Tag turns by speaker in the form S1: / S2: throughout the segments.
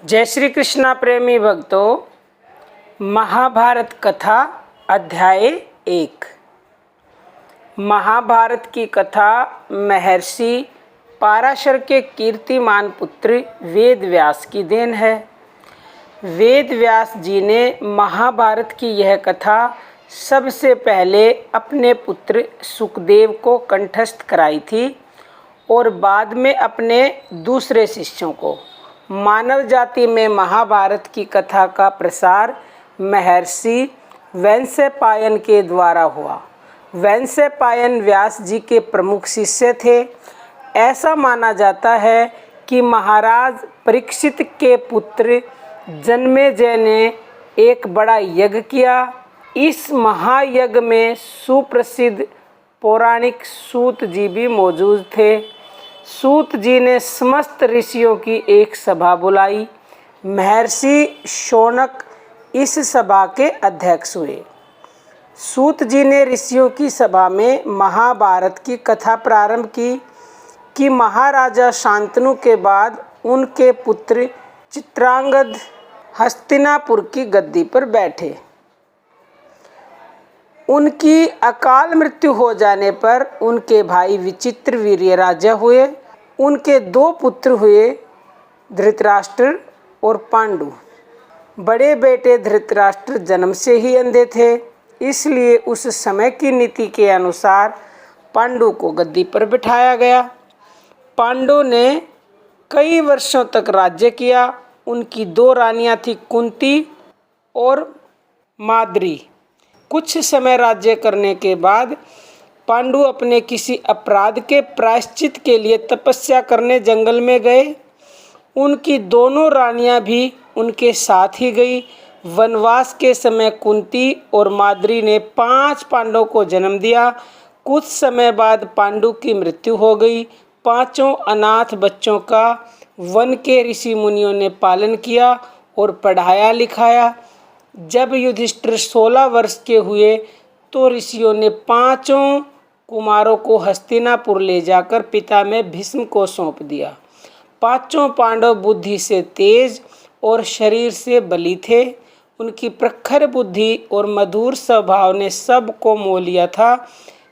S1: जय श्री कृष्णा प्रेमी भक्तों, महाभारत कथा अध्याय 1। महाभारत की कथा महर्षि पाराशर के कीर्तिमान पुत्र वेद व्यास की देन है। वेद व्यास जी ने महाभारत की यह कथा सबसे पहले अपने पुत्र सुखदेव को कंठस्थ कराई थी और बाद में अपने दूसरे शिष्यों को। मानव जाति में महाभारत की कथा का प्रसार महर्षि वैशंपायन के द्वारा हुआ। वैशंपायन व्यास जी के प्रमुख शिष्य थे। ऐसा माना जाता है कि महाराज परीक्षित के पुत्र जन्मेजय ने एक बड़ा यज्ञ किया। इस महायज्ञ में सुप्रसिद्ध पौराणिक सूत जी भी मौजूद थे। सूत जी ने समस्त ऋषियों की एक सभा बुलाई। महर्षि शौनक इस सभा के अध्यक्ष हुए। सूत जी ने ऋषियों की सभा में महाभारत की कथा प्रारंभ की कि महाराजा शांतनु के बाद उनके पुत्र चित्रांगद हस्तिनापुर की गद्दी पर बैठे। उनकी अकाल मृत्यु हो जाने पर उनके भाई विचित्रवीर्य राजा हुए। उनके दो पुत्र हुए, धृतराष्ट्र और पांडु। बड़े बेटे धृतराष्ट्र जन्म से ही अंधे थे, इसलिए उस समय की नीति के अनुसार पांडु को गद्दी पर बिठाया गया। पांडु ने कई वर्षों तक राज्य किया। उनकी दो रानियां थीं, कुंती और माद्री। कुछ समय राज्य करने के बाद पांडु अपने किसी अपराध के प्रायश्चित के लिए तपस्या करने जंगल में गए। उनकी दोनों रानियां भी उनके साथ ही गई। वनवास के समय कुंती और माद्री ने 5 पांडवों को जन्म दिया। कुछ समय बाद पांडु की मृत्यु हो गई। 5 अनाथ बच्चों का वन के ऋषि मुनियों ने पालन किया और पढ़ाया लिखाया। जब युधिष्ठिर 16 वर्ष के हुए तो ऋषियों ने 5 कुमारों को हस्तिनापुर ले जाकर पिता में भीष्म को सौंप दिया। 5 पांडव बुद्धि से तेज और शरीर से बली थे। उनकी प्रखर बुद्धि और मधुर स्वभाव ने सबको मोह लिया था।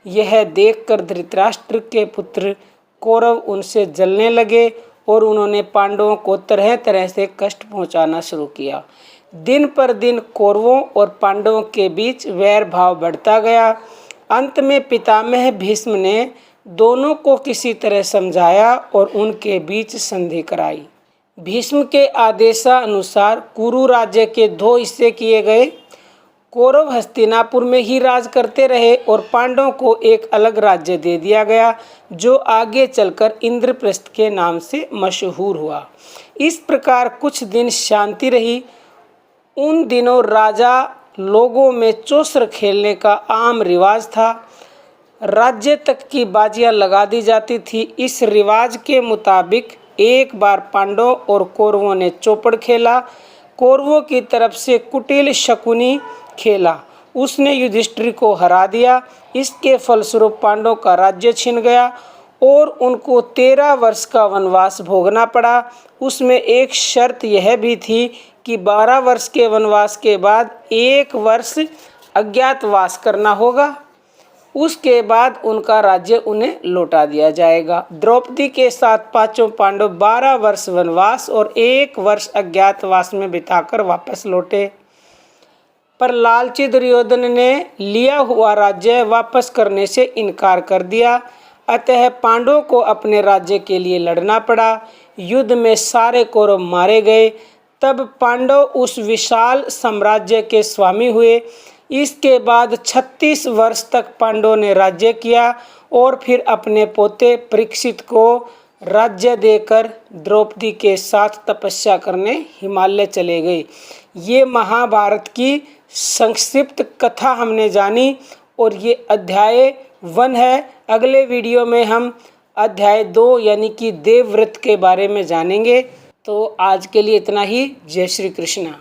S1: यह देखकर धृतराष्ट्र के पुत्र कौरव उनसे जलने लगे और उन्होंने पांडवों को तरह तरह से कष्ट पहुंचाना शुरू किया। दिन पर दिन कौरवों और पांडवों के बीच वैर भाव बढ़ता गया। अंत में पितामह भीष्म ने दोनों को किसी तरह समझाया और उनके बीच संधि कराई। भीष्म के आदेशानुसार कुरु राज्य के 2 हिस्से किए गए। कौरव हस्तिनापुर में ही राज करते रहे और पांडवों को एक अलग राज्य दे दिया गया, जो आगे चलकर इंद्रप्रस्थ के नाम से मशहूर हुआ। इस प्रकार कुछ दिन शांति रही। उन दिनों राजा लोगों में चौसर खेलने का आम रिवाज था। राज्य तक की बाजियां लगा दी जाती थी। इस रिवाज के मुताबिक एक बार पांडवों और कौरवों ने चौपड़ खेला। कौरवों की तरफ से कुटिल शकुनी खेला। उसने युधिष्ठिर को हरा दिया। इसके फलस्वरूप पांडवों का राज्य छिन गया और उनको 13 वर्ष का वनवास भोगना पड़ा। उसमें एक शर्त यह भी थी कि 12 वर्ष के वनवास के बाद 1 वर्ष अज्ञातवास करना होगा। उसके बाद उनका राज्य उन्हें लौटा दिया जाएगा। द्रौपदी के साथ 5 पांडव 12 वर्ष वनवास और 1 वर्ष अज्ञातवास में बिताकर वापस लौटे। पर लालची दुर्योधन ने लिया हुआ राज्य वापस करने से इनकार कर दिया। अतः पांडवों को अपने राज्य के लिए लड़ना पड़ा। युद्ध में सारे कौरव मारे गए। तब पांडव उस विशाल साम्राज्य के स्वामी हुए। इसके बाद 36 वर्ष तक पांडवों ने राज्य किया और फिर अपने पोते परीक्षित को राज्य देकर द्रौपदी के साथ तपस्या करने हिमालय चले गए। ये महाभारत की संक्षिप्त कथा हमने जानी और ये अध्याय 1 है। अगले वीडियो में हम अध्याय 2 यानी कि देवव्रत के बारे में जानेंगे। तो आज के लिए इतना ही। जय श्री कृष्णा।